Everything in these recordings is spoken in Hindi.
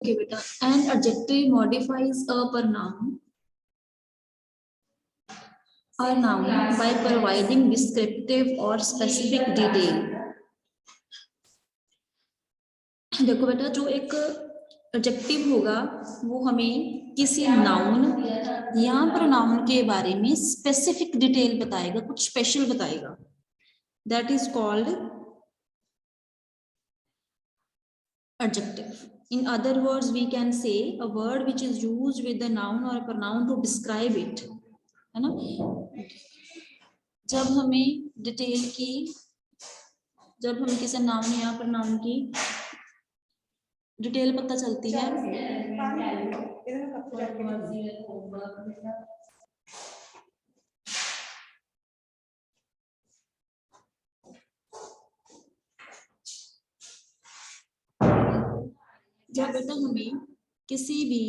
Okay, beta. An adjective modifies a pronoun or noun by providing descriptive or specific detail. देखो बेटा, जो एक एडजेक्टिव होगा वो हमें किसी नाउन या प्रोनाउन के बारे में स्पेसिफिक डिटेल बताएगा, कुछ स्पेशल बताएगा. That is called adjective. In other words, we can say a word which is used with the noun or a pronoun to describe it. है ना? जब हमें डिटेल की, जब हम किसी नाउन या प्रोनाउन की डिटेल पता चलती है, जब बेटा हमें किसी भी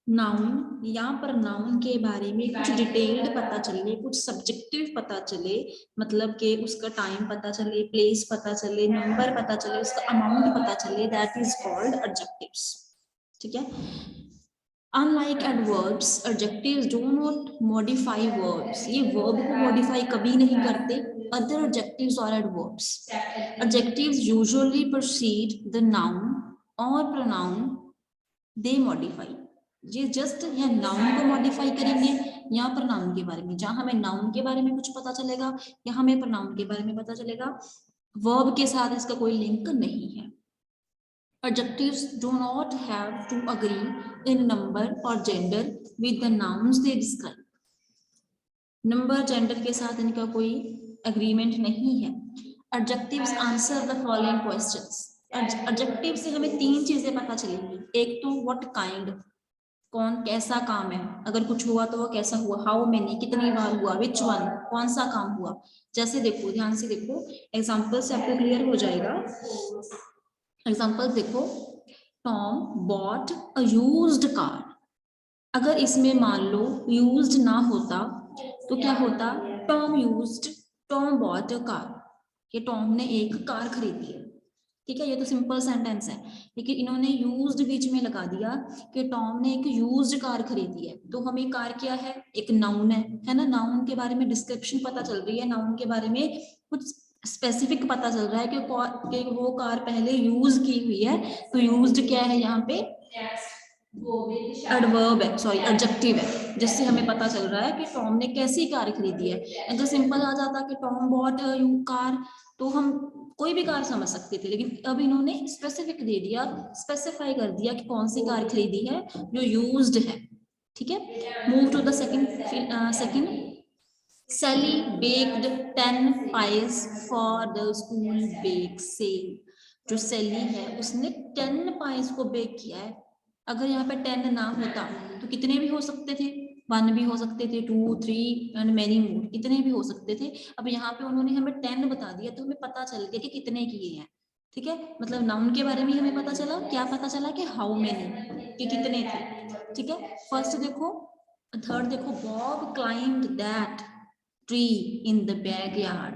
नाउन या प्रोनाउन के बारे में कुछ डिटेल्ड पता चले, कुछ सब्जेक्टिव पता चले, मतलब कि उसका टाइम पता चले, प्लेस पता चले, नंबर पता चले, उसका अमाउंट पता चले, दैट इज कॉल्ड एडजेक्टिव्स. ठीक है? Unlike adverbs, adjectives do not modify verbs. ये verb को modify कभी नहीं करते. Other adjectives or adverbs. Adjectives usually precede the noun or pronoun they modify. ये जस्ट या नाउन को मॉडिफाई करेंगे या प्रोनाउन के बारे में. जहां हमें नाउन के बारे में कुछ पता चलेगा या हमें प्रोनाउन के बारे में पता चलेगा, वर्ब के साथ इसका कोई लिंक नहीं है. Adjectives do not have to agree in number or gender with the nouns they describe. Number gender के साथ इनका कोई एग्रीमेंट नहीं है. Adjectives answer the following questions. Adjective से हमें तीन चीजें पता चलेंगी. एक तो what kind, कौन कैसा काम है, अगर कुछ हुआ तो वो कैसा हुआ. हाउ मेनी, कितनी बार हुआ. विच वन, कौन सा काम हुआ. जैसे देखो, ध्यान से देखो, एग्जाम्पल से आपको क्लियर हो जाएगा. एग्जाम्पल देखो, Tom bought a used car. अगर इसमें मान लो यूज्ड ना होता तो क्या होता. टॉम बॉट अ कार, ये टॉम ने एक कार खरीदी है. ठीक है, ये तो सिंपल सेंटेंस है. लेकिन इन्होंने यूज्ड बीच में लगा दिया कि टॉम ने एक यूज्ड कार खरीदी है. तो हमें कार क्या है, एक नाउन है ना. नाउन के बारे में डिस्क्रिप्शन पता चल रही है, नाउन के बारे में कुछ स्पेसिफिक पता चल रहा है कि वो कार पहले यूज की हुई है. तो यूज्ड क्या है यहाँ पे, एडवर्ब है, सॉरी एडजेक्टिव है, जिससे हमें पता चल रहा है कि टॉम ने कैसी कार खरीदी है. अगर सिंपल आ जाता कि टॉम बॉट अ कार, तो हम कोई भी कार समझ सकते थे. लेकिन अब इन्होंने स्पेसिफिक दे दिया, स्पेसिफाई कर दिया कि कौन सी कार खरीदी है जो यूज्ड है. ठीक है, move to the second. Sally baked 10 pies for the school bake sale. जो सैली है उसने 10 पाइज को बेक किया है. अगर यहाँ पे 10 ना होता तो कितने भी हो सकते थे, 1 भी हो सकते थे, 2, 3 एंड मेनी मोर, कितने भी हो सकते थे. अब यहाँ पे उन्होंने हमें 10 बता दिया तो हमें पता चल गया कि कितने किए हैं. ठीक है, मतलब नाउन के बारे में हमें पता चला, क्या पता चला कि हाउ मेनी, कि कितने थे. ठीक है, फर्स्ट देखो, थर्ड देखो, Bob climbed that tree in the backyard.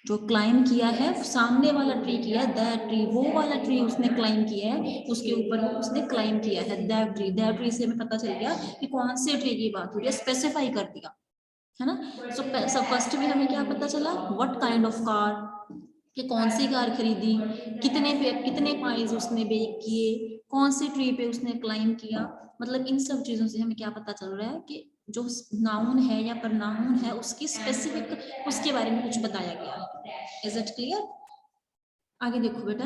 जो क्लाइम किया है सामने वाला ट्री किया है, दैट ट्री, वो वाला ट्री उसने क्लाइम किया है, उसके ऊपर उसने क्लाइम किया है. दैट ट्री से हमें पता चल गया कि कौन से ट्री की बात हो रही है, स्पेसिफाई कर दिया, है ना. सो फर्स्ट में हमें क्या पता चला, व्हाट काइंड ऑफ कार, कि कौन सी कार खरीदी, कितने पाइज उसने बेक किए, कौन से ट्री पे उसने क्लाइम किया. मतलब इन सब चीजों से हमें क्या पता चल रहा है कि जो नाउन है या प्रोनाउन है उसकी स्पेसिफिक, उसके बारे में कुछ बताया गया है. Is it clear? आगे देखो बेटा,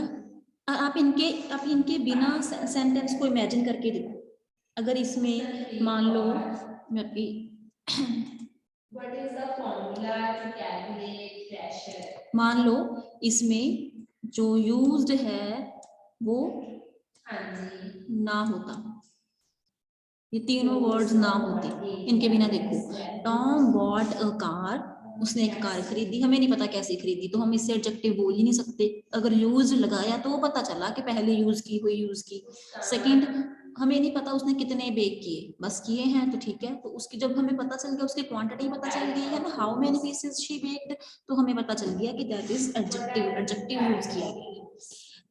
आप इनके बिना सेंटेंस को इमेजिन करके देखो. अगर इसमें मान लो मैं आपकी What is the formula to calculate pressure? मान लो इसमें जो यूज्ड है वो ना होता, ये तीनों वर्ड्स ना होते, इनके बिना देखो, टॉम बॉट अ कार, उसने एक कार खरीदी, हमें नहीं पता कैसे खरीदी तो हम इससे एडजेक्टिव बोल ही नहीं सकते. अगर यूज लगाया तो वो पता चला कि पहले यूज की. सेकंड, हमें नहीं पता उसने कितने बेक किए, बस किए हैं तो ठीक है. तो उसकी जब हमें पता चल गया, उसकी क्वांटिटी पता चल गई है ना, how many pieces she baked, तो हमें पता चल गया कि दैट इज एडजेक्टिव यूज किया गया है.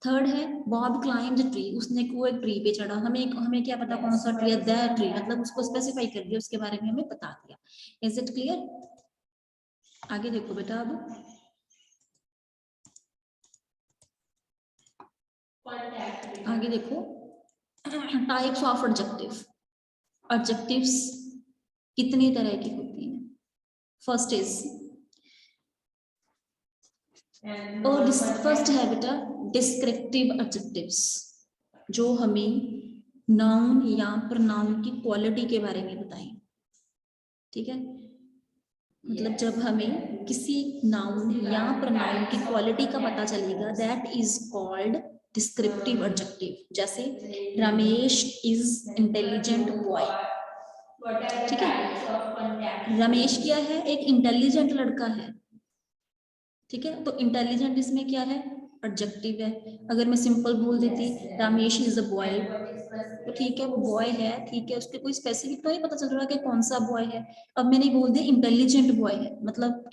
थर्ड है बॉब क्लाइम्ब द ट्री, उसने वो एक ट्री पे चढ़ा, हमें क्या पता कौन सा ट्री है, दैट ट्री, मतलब उसको स्पेसिफाई कर दिया, उसके बारे में हमें बता दिया। Is it clear? आगे देखो बेटा, अब आगे देखो टाइप्स ऑफ एडजेक्टिव। एडजेक्टिव्स कितनी तरह की होती हैं? फर्स्ट इज और फर्स्ट है बेटा डिस्क्रिप्टिव एडजेक्टिव्स, जो हमें नाउन या प्रोनाउन की क्वालिटी के बारे में बताएं। ठीक है, मतलब जब हमें किसी नाउन या प्रोनाउन की क्वालिटी का पता चलेगा, that is called descriptive adjective. जैसे रमेश इज इंटेलिजेंट बॉय। ठीक है, रमेश क्या है? एक इंटेलिजेंट लड़का है। ठीक है, तो इंटेलिजेंट इसमें क्या है? एडजेक्टिव है। अगर मैं सिंपल बोल देती रमेश इज अ बॉय, तो ठीक है वो बॉय है, ठीक है, उसके कोई स्पेसिफिक तो नहीं पता चल रहा कि कौन सा बॉय है। अब मैंने बोल दिया इंटेलिजेंट बॉय है, मतलब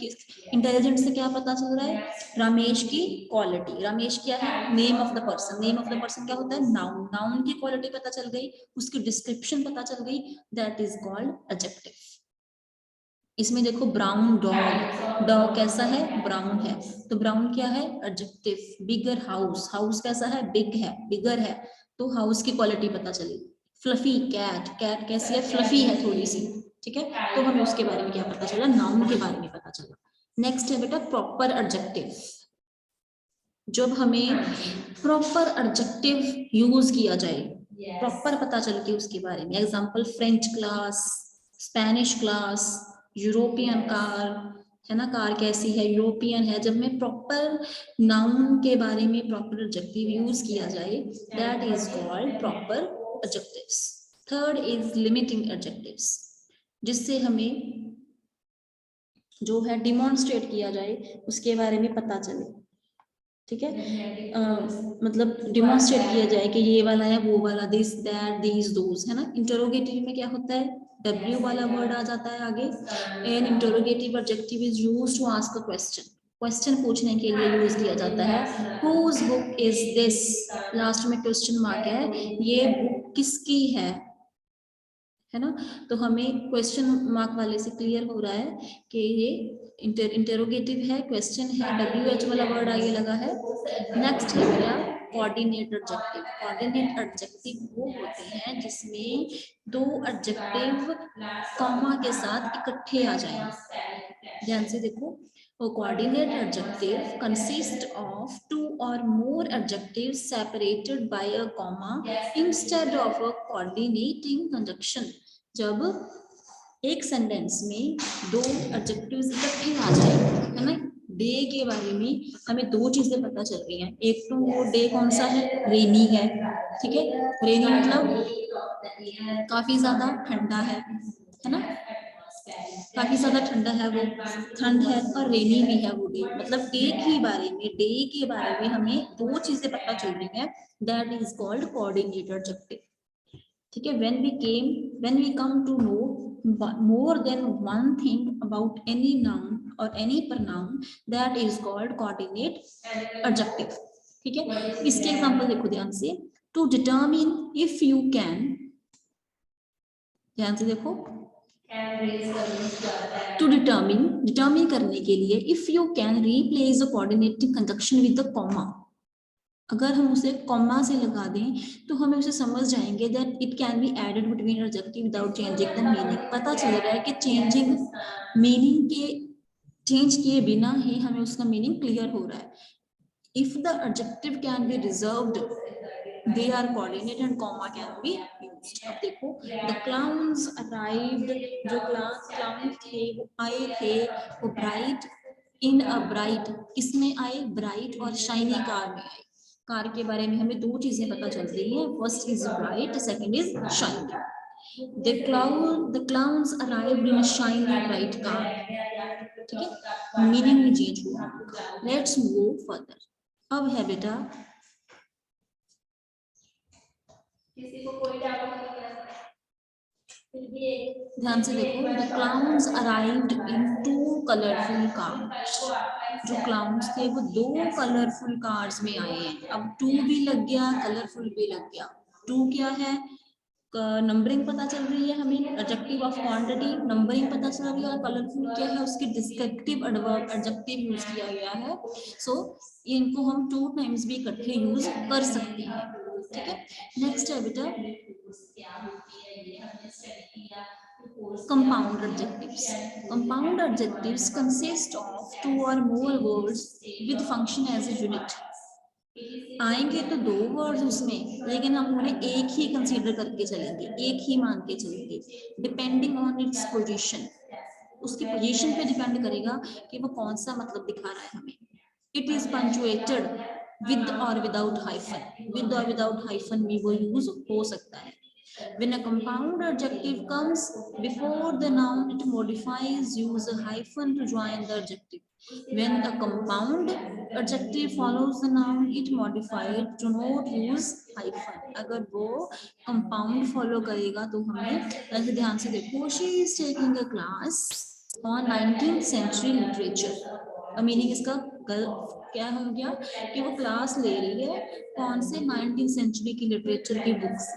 इंटेलिजेंट से क्या पता चल रहा है? रमेश की क्वालिटी। रमेश क्या है? Name of the person. Name of the person क्या होता है? नाउन। नाउन की क्वालिटी पता चल गई, उसकी डिस्क्रिप्शन पता चल गई, दैट इज कॉल्ड एडजेक्टिव। इसमें देखो ब्राउन डॉग, डॉग कैसा है? ब्राउन है, तो ब्राउन क्या है? एडजेक्टिव। बिगर हाउस, हाउस कैसा है? बिग है, बिगर है, तो हाउस की क्वालिटी पता चली। फ्लफी कैट, कैट कैसी है? फ्लफी है थोड़ी सी। ठीक है, तो हमें उसके बारे में क्या पता चला? नाउन के बारे में पता चला। नेक्स्ट है बेटा प्रॉपर एडजेक्टिव। जब हमें प्रॉपर एडजेक्टिव यूज किया जाए, प्रॉपर पता चल के उसके बारे में, example French class, Spanish class, European car, है ना, कार कैसी है? यूरोपियन है। जब मैं प्रॉपर नाउन के बारे में प्रॉपर एडजेक्टिव यूज किया जाए, that is called proper adjectives. Third is limiting adjectives, जिससे हमें जो है डिमॉन्स्ट्रेट किया जाए, उसके बारे में पता चले। ठीक है, मतलब डिमॉन्स्ट्रेट किया जाए कि ये वाला है, वो वाला, दिस दैट दीज दोज, है ना। इंटरोगेटिव में क्या होता है? W वाला वर्ड आ जाता है आगे। An interrogative adjective is used to ask a question, question पूछने के लिए यूज किया जाता है। Whose book is this, last में क्वेश्चन मार्क है, ये बुक किसकी है ना। तो हमें क्वेश्चन मार्क वाले से क्लियर हो रहा है कि ये इंटरोगेटिव है, क्वेश्चन है, WH वाला वर्ड आगे लगा है। नेक्स्ट है मेरा कोऑर्डिनेट एडजेक्टिव। कोऑर्डिनेट एडजेक्टिव वो होते हैं जिसमें दो एडजेक्टिव कॉमा के साथ इकट्ठे आ जाएंगे। ध्यान से देखो, a coordinate adjective consists of two or more adjectives separated by a comma instead of a coordinating conjunction। जब एक सेंटेंस में दो एडजेक्टिव्स इकट्ठे आ जाए, है ना। डे के बारे में हमें दो चीजें पता चल रही हैं। एक तो वो डे कौन सा है? रेनी है। ठीक है, रेनी मतलब काफी ज्यादा ठंडा है ना, काफी ज्यादा ठंडा है वो, ठंड है, और रेनी भी है वो डे। मतलब एक ही बारे में, डे के बारे में हमें दो चीजें पता चल रही हैं, that is called coordinate adjective. ठीक है, when we come to know more than one thing about any noun or any pronoun, that is called coordinate adjective। ठीक है, इसके एग्जांपल देखो ध्यान से। To determine if you can, ध्यान से देखो, टू डिटरमिन करने के लिए, if you can replace the coordinating conjunction with the comma. अगर हम उसे कॉमा से लगा दें तो हमें उसे समझ जाएंगे that it can be added between adjective without changing the meaning. पता चल रहा है कि चेंजिंग मीनिंग के, चेंज किए बिना ही हमें उसका मीनिंग क्लियर हो रहा है। If the adjective can be reserved, they are coordinated and comma can be used. अब देखो, द क्लाउन्स अराइव्ड, जो क्लाउन थे वो आए थे, वो ब्राइट इन अ ब्राइट, किसमें आए? ब्राइट और शाइनी कार में आए। कार के बारे में हमें दो चीजें पता चल रही है, first is bright, second is shiny. the clowns arrived in a shiny bright car। ठीक है, मीनिंग में चेंज हुआ। Let's move further. अब है बेटा, किसी को कोई डाउट नहीं है? ध्यान से देखो, the clowns arrived in 2 colourful cars. जो क्लाउन्स थे वो 2 कलरफुल कार्स में आए हैं। अब 2 भी लग गया, कलरफुल भी लग गया। 2 क्या है, नंबरिंग पता चल रही है हमें, एडजेक्टिव ऑफ क्वांटिटी, नंबरिंग पता चल रही है, और कलरफुल क्या है, उसके डिस्क्रिप्टिव एडवर्ब एडजेक्टिव यूज किया गया है। सो इनको हम 2 टाइम्स भी इकट्ठे यूज कर सकते हैं। ठीक है, नेक्स्ट है बेटा compound adjectives. Compound adjectives consist of 2 or more words with function as a unit. आएंगे तो 2 वर्ड्स उसमें, लेकिन हम उन्हें एक ही कंसीडर करके चलेंगे, एक ही मान के चलेंगे, डिपेंडिंग ऑन इट्स पोजीशन। उसकी पोजीशन पे डिपेंड करेगा कि वो कौन सा मतलब दिखा रहा है हमें। इट इज पंचुएटेड विद और विदाउट हाइफन, विद और विदाउट हाइफन भी वो यूज हो सकता है। When a compound adjective comes before the noun, it modifies, use a hyphen to join the adjective. When a compound adjective follows the noun, it modifies to not use hyphen. अगर वो compound follow करेगा तो हमें ऐसे ध्यान से देखो, she is taking a class on 19th century literature. Meaning इसका क्या हो गया कि वो क्लास ले रही है कौन से 19th सेंचुरी की लिटरेचर की बुक्स।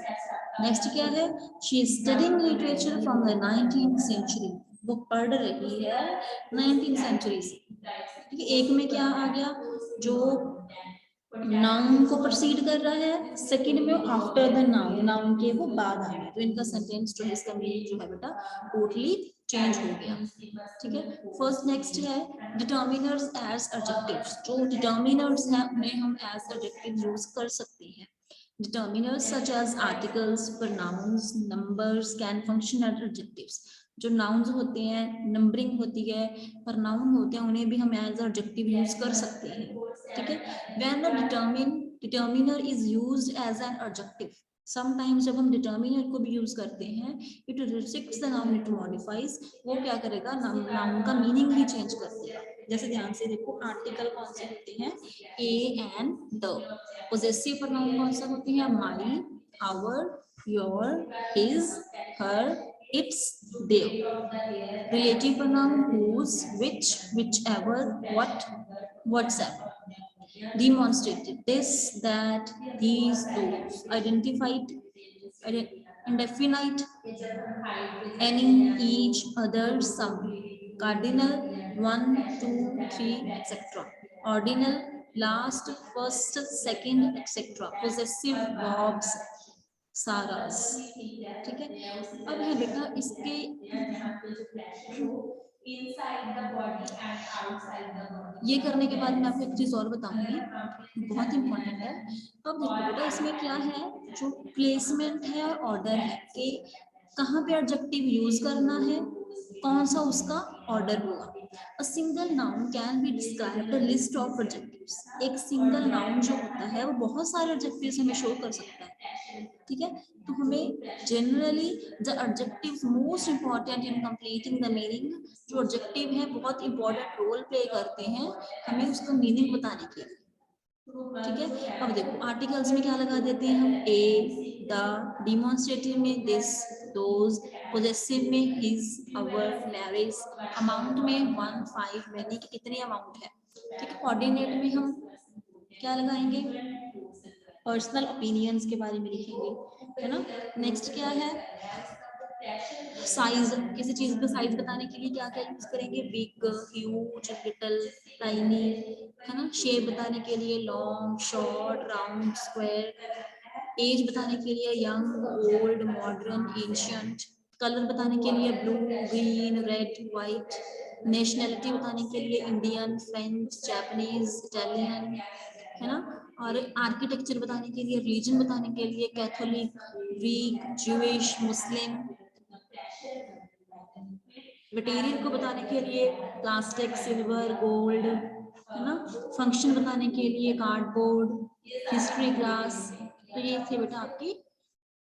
नेक्स्ट क्या है, she is studying literature from the 19th century, वो पढ़ रही है 19th सेंचुरी से। ठीक है, एक में क्या आ गया, जो नाउन को प्रोसीड कर रहा है, सेकंड में आफ्टर द नाउन, नाउन के वो बाद आ गया, तो इनका सेंटेंस जो है, इसका मीनिंग जो है बेटा टोटली चेंज हो गया। ठीक है, फर्स्ट नेक्स्ट है डिटर्मिनर्स एज एडजेक्टिव्स। जो डिटर्मिनर्स हैं उन्हें हम एज एडजेक्टिव यूज कर सकते हैं। Determiners such as articles, pronouns, numbers can function as adjectives. जो nouns होते हैं, numbering होती है, pronoun होते हैं, उन्हें भी हम as adjective यूज कर सकते हैं। ठीक है, when the determiner is used as an adjective, sometimes जब हम determiner को भी यूज करते हैं, it restricts the noun, it modifies, वो क्या करेगा, noun का meaning ही change कर देगा। जैसे ध्यान से देखो, आर्टिकल कौन से होते हैं, a and the. Possessive pronoun कौन सा होते हैं, my, our, your, his, her, its, their. Relative pronoun whose, which, whichever, what, whatsoever। Demonstrative, this, that, these, those। Identified, indefinite, any, each, other, some। Cardinal, 1, 2, 3, etc. Ordinal, last, first, second, etc. Possessive verbs, सारास। ठीक है, अब है बेटा इसके ये करने के बाद मैं आपको एक चीज और बताऊंगी, बहुत इंपॉर्टेंट है। अब देखो बेटा इसमें क्या है, जो प्लेसमेंट है और ऑर्डर है कि कहाँ पे एडजेक्टिव यूज करना है, कौन सा उसका ऑर्डर होगा। A single noun can be described a list of adjectives. एक सिंगल नाउन जो होता है वो बहुत सारे एडजेक्टिव्स हमें शो कर सकता है। ठीक है, तो हमें generally the adjectives most important in completing the meaning, जो एडजेक्टिव है बहुत इंपॉर्टेंट रोल प्ले करते हैं हमें उसका मीनिंग बताने के लिए। ठीक है, अब देखो आर्टिकल्स में क्या लगा देते हैं हम, ए, द, डिमॉन्स्ट्रेटिव में दिस, दोज, पोजेसिव में हिज, अवर, मैरिज, अमाउंट में 1, 5, मैनी की कितनी अमाउंट है। ठीक है, कोऑर्डिनेट में हम क्या लगाएंगे, पर्सनल ओपिनियंस के बारे में लिखेंगे, है ना। नेक्स्ट क्या है, साइज, किसी चीज का साइज बताने के लिए क्या क्या यूज करेंगे, बिग, ह्यूज, लिटिल, टाइनी, है ना। शेप बताने के लिए long, short, round, square. Age बताने के लिए young, old, modern, ancient. Colour बताने के लिए blue, green, red, white. Nationality बताने के लिए इंडियन, फ्रेंच, जापानीज, इटालियन, है ना। और आर्किटेक्चर बताने के लिए, रिलीजन बताने के लिए कैथोलिक, ग्रीक, ज्यूइश, मुस्लिम। मटेरियल को बताने के लिए प्लास्टिक, सिल्वर, गोल्ड, है ना। फंक्शन बताने के लिए कार्डबोर्ड, हिस्ट्री क्लास। तो ये थे बेटा आपकी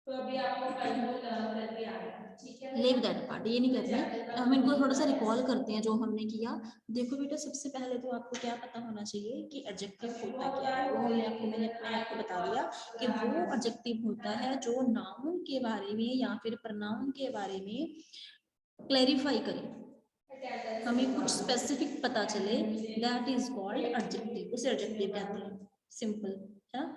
तो अभी आपको कल वो लर्न करके आना है, ठीक है? लीव दैट पार्ट, ये नहीं करनी। हम इनको थोड़ा सा रिकॉल करते हैं जो हमने किया। देखो बेटा, सबसे पहले तो आपको क्या पता होना चाहिए कि एडजेक्टिव होता क्या है। वो मैंने आपको बता दिया कि वो एडजेक्टिव होता है जो नाउन के बारे में या फिर प्रोनाउन के बारे में क्लैरिफाई करे, हमें कुछ स्पेसिफिक पता चले, दैट इज कॉल्ड एडजेक्टिव, उसे एडजेक्टिव कहते हैं। सिंपल है ना।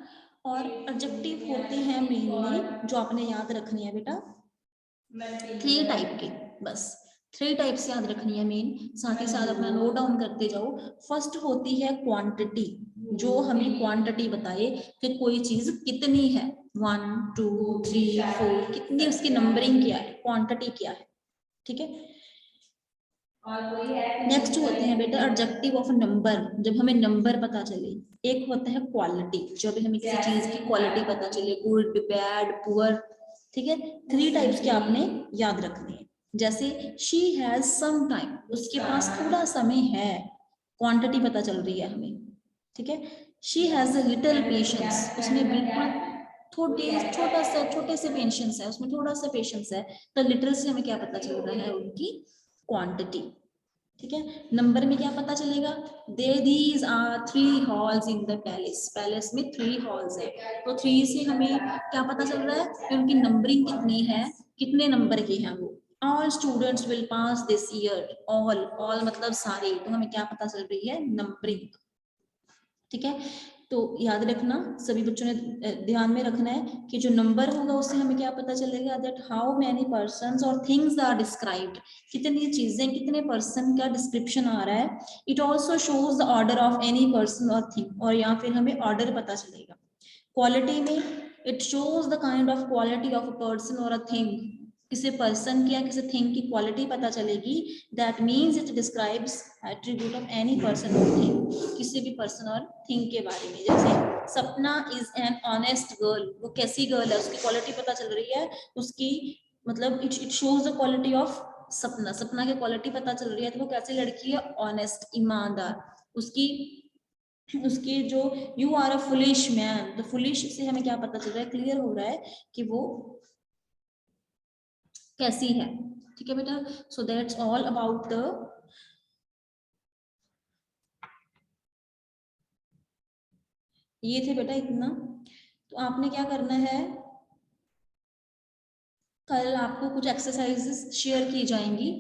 और एडजेक्टिव होते हैं मेनली, जो आपने याद रखनी है बेटा, 3 टाइप के, बस 3 टाइप्स याद रखनी है मेन। साथ ही साथ अपना नोट डाउन करते जाओ। फर्स्ट होती है क्वांटिटी, जो हमें क्वांटिटी बताए कि कोई चीज कितनी है, 1 2 3 4 कितनी, उसकी नंबरिंग क्या है, क्वांटिटी क्या है, ठीक है। नेक्स्ट होते हैं बेटा एडजेक्टिव ऑफ नंबर, जब हमें नंबर पता चले। एक होता है क्वालिटी, जब हमें किसी चीज की क्वालिटी पता चले, गुड बैड पुअर, ठीक है। 3 टाइप्स के आपने याद रखने हैं। जैसे शी हैज सम टाइम, उसके पास थोड़ा समय है, क्वांटिटी पता चल रही है हमें, ठीक है। She has a little patience, उसमें बिल्कुल छोटे से पेशेंस है, उसमें थोड़ा सा पेशेंस है, तो लिटिल से हमें क्या पता चल रहा है, उनकी क्वांटिटी, ठीक है। नंबर में क्या पता चलेगा, these are 3 halls in the palace, palace में 3 हॉल्स है, तो 3 से हमें क्या पता चल रहा है कि उनकी नंबरिंग कितनी है, कितने नंबर की है वो। All students will pass this year, all मतलब सारे, तो हमें क्या पता चल रही है, नंबरिंग, ठीक है। तो याद रखना, सभी बच्चों ने ध्यान में रखना है कि जो नंबर होगा उससे हमें क्या पता चलेगा, दैट हाउ मेनी पर्सन्स और थिंग्स आर डिस्क्राइब्ड, कितनी चीजें, कितने पर्सन का डिस्क्रिप्शन आ रहा है। It also shows the order of any person और थिंग, और या फिर हमें ऑर्डर पता चलेगा। क्वालिटी में it shows the kind of quality of a person और अ थिंग, किसी पर्सन की या किसी थिंग की क्वालिटी पता चलेगी। That means it describes attribute of any person और थिंग, किसी भी पर्सन और थिंग के बारे में। जैसे सपना इज एन ऑनेस्ट गर्ल, वो कैसी गर्ल है, उसकी क्वालिटी पता चल रही है, उसकी मतलब it shows the quality of सपना, सपना की क्वालिटी पता चल रही है, तो वो कैसी लड़की है, ऑनेस्ट, ईमानदार। उसकी उसकी जो you are a foolish man, तो फुलिश से हमें क्या पता चल रहा है, क्लियर हो रहा है कि वो कैसी है, ठीक है बेटा। So that's all about the, ये थे बेटा इतना। तो आपने क्या करना है, कल आपको कुछ एक्सरसाइजेस शेयर की जाएंगी,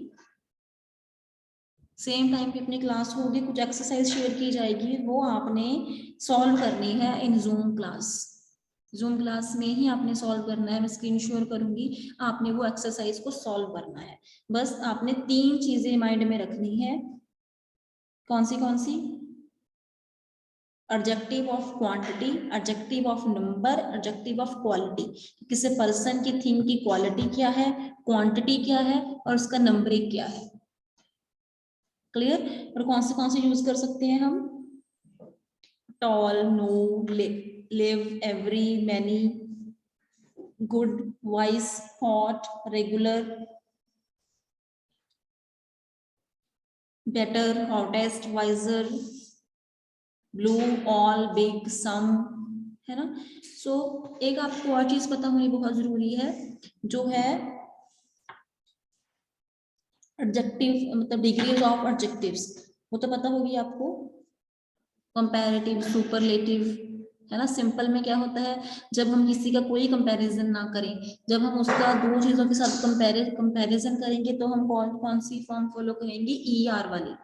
सेम टाइम पे अपनी क्लास होगी, कुछ एक्सरसाइज शेयर की जाएगी, वो आपने सॉल्व करनी है इन जूम क्लास। जूम क्लास में ही आपने सॉल्व करना है, मैं स्क्रीन शेयर करूंगी, आपने वो एक्सरसाइज को सॉल्व करना है। बस आपने 3 चीजें माइंड में रखनी है, कौन सी, adjective of quantity, adjective of number, adjective of quality, किसी पर्सन की थिंग की क्वालिटी क्या है, क्वांटिटी क्या है, और उसका नंबरिंग क्या है, क्लियर। और कौन से यूज कर सकते हैं हम, tall, no, live, every, many, good, wise, hot, regular, better, hottest, wiser, blue, all, big, some, है ना। सो एक आपको और चीज पता होनी बहुत जरूरी है, जो है एडजेक्टिव, मतलब डिग्रीज ऑफ एडजेक्टिव्स, वो तो पता होगी आपको, कंपैरेटिव, सुपरलेटिव, है ना। सिंपल में क्या होता है, जब हम किसी का कोई कंपैरिजन ना करें, जब हम उसका 2 चीजों के साथ कंपैरिजन करेंगे, तो हम कौन सी फॉर्म फॉलो करेंगे, ER वाली,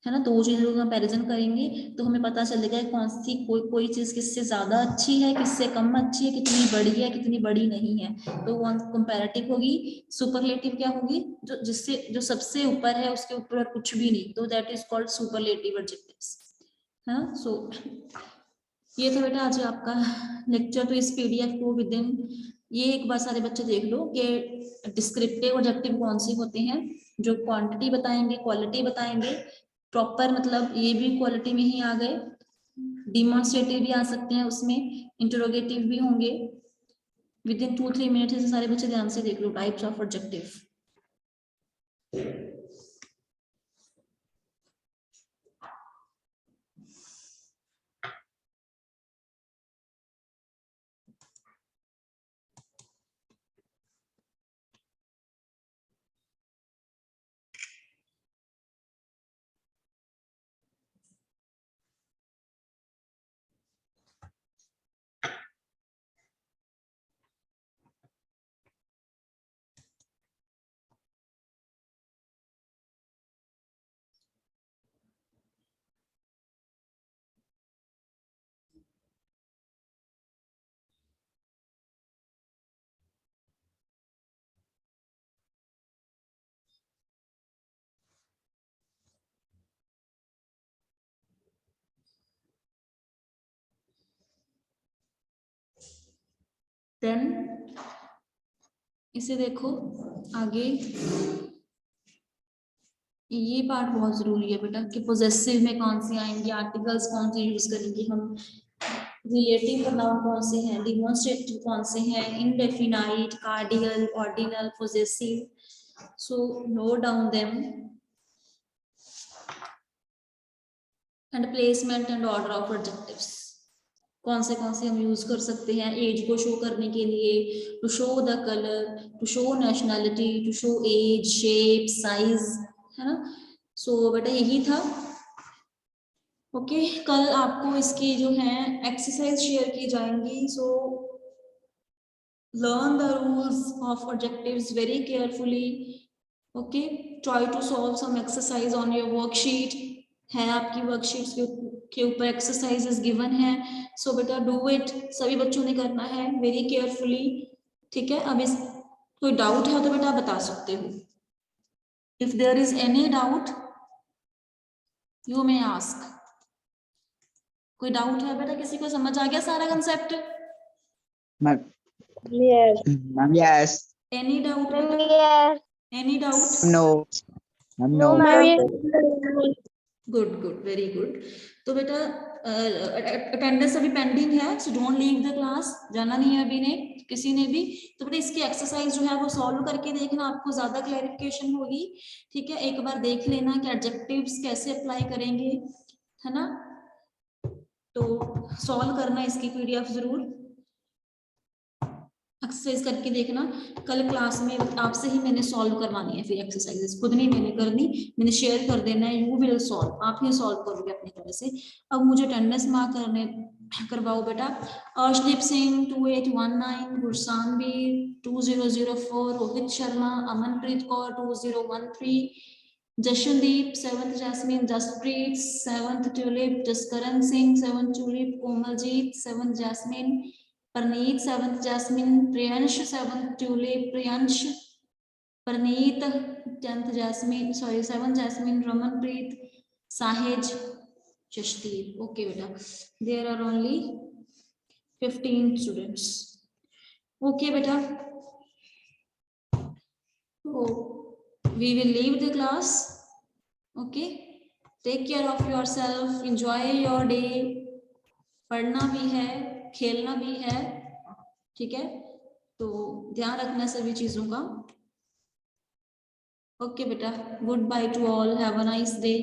है ना। 2 चीजों का कंपैरिजन करेंगे तो हमें पता चलेगा कौन सी कोई चीज किससे ज्यादा अच्छी है, किससे कम अच्छी है, कितनी बड़ी है, कितनी बड़ी नहीं है, तो वो कंपैरेटिव होगी। सुपरलेटिव क्या होगी, जो सबसे ऊपर है, उसके ऊपर और कुछ भी नहीं, तो that is called superlative adjectives, है ना। सो ये था बेटा आज आपका लेक्चर। तो इस PDF को विद इन, ये एक बार सारे बच्चे देख लो कि डिस्क्रिप्टिव एडजेक्टिव कौन से होते हैं, जो क्वांटिटी बताएंगे, क्वालिटी बताएंगे, प्रॉपर मतलब ये भी क्वालिटी में ही आ गए, डिमॉन्स्ट्रेटिव भी आ सकते हैं, उसमें इंटरोगेटिव भी होंगे। विद इन 2-3 मिनट से सारे बच्चे ध्यान से देख लो टाइप्स ऑफ एडजेक्टिव। देन इसे देखो आगे, ये पार्ट बहुत जरूरी है बेटा कि पोजेसिव में कौन से आएंगे, आर्टिकल्स कौन से यूज करेंगे हम, रिलेटिव प्रोनाउन कौन से हैं, डिमोन्स्ट्रेटिव कौन से हैं, indefinite, cardinal, ordinal, possessive. So note down them and placement and order of adjectives. कौन से हम यूज कर सकते हैं एज को शो करने के लिए, to show the colour, to show nationality, to show age, shape, size, है ना। सो बेटा यही था। ओके कल आपको इसकी जो है एक्सरसाइज शेयर की जाएंगी। So learn the rules of adjectives very carefully. Okay try to solve some exercise on your worksheet, है आपकी वर्कशीट्स के ऊपर एक्सरसाइजेस गिवन है। सो बेटा डू इट, सभी बच्चों ने करना है वेरी केयरफुली, ठीक है। अब इस कोई डाउट है तो बेटा बता सकते हो। If there is any doubt you may ask. कोई डाउट है बेटा, किसी को समझ आ गया सारा concept? Yes. Yes. Any doubt Ma'am, बेटा, yes. Any doubt? No. Ma'am, No, no. ma'am. Good good very good. तो बेटा अटेंडेंस अभी पेंडिंग है, so don't leave the class, जाना नहीं है अभी ने किसी ने भी। तो बेटा इसकी एक्सरसाइज जो है वो सॉल्व करके देखना, आपको ज्यादा क्लैरिफिकेशन होगी, ठीक है। एक बार देख लेना कि एडजेक्टिव्स कैसे अप्लाई करेंगे, है ना। तो सॉल्व करना इसकी पीडीएफ जरूर एक्सरसाइज करके देखना। कल क्लास में आपसे ही मैंने सॉल्व करवानी है फिर एक्सरसाइजेस, खुद नहीं मैंने करनी, मैंने शेयर कर देना है, यू विल सॉल्व, आप ही सॉल्व करोगे अपनी तरह से। अब मुझे अटेंडेंस मार्क करवाओ बेटा। Arshdeep Singh 2819, Gursanvi 2004, Rohit Sharma, Amanpreet Kaur 2013, Jashandeep 7th, Jasmine, Jaspreet 7th Tulip, Jaskaran Singh 7th Tulip, Komaljeet 7th Jasmine, Parneet 7th Jasmine, Priyansh 7th Tulip, Priyansh, Parneet 10th Jasmine, sorry 7th Jasmine, Ramanpreet, Sahij, Jashdeep. Okay बेटा there are only 15 students. Okay बेटा we will leave the class. Okay take care of yourself, enjoy your day, पढ़ना भी है खेलना भी है, ठीक है। तो ध्यान रखना सभी चीजों का। ओके बेटा good by two all, have a nice day.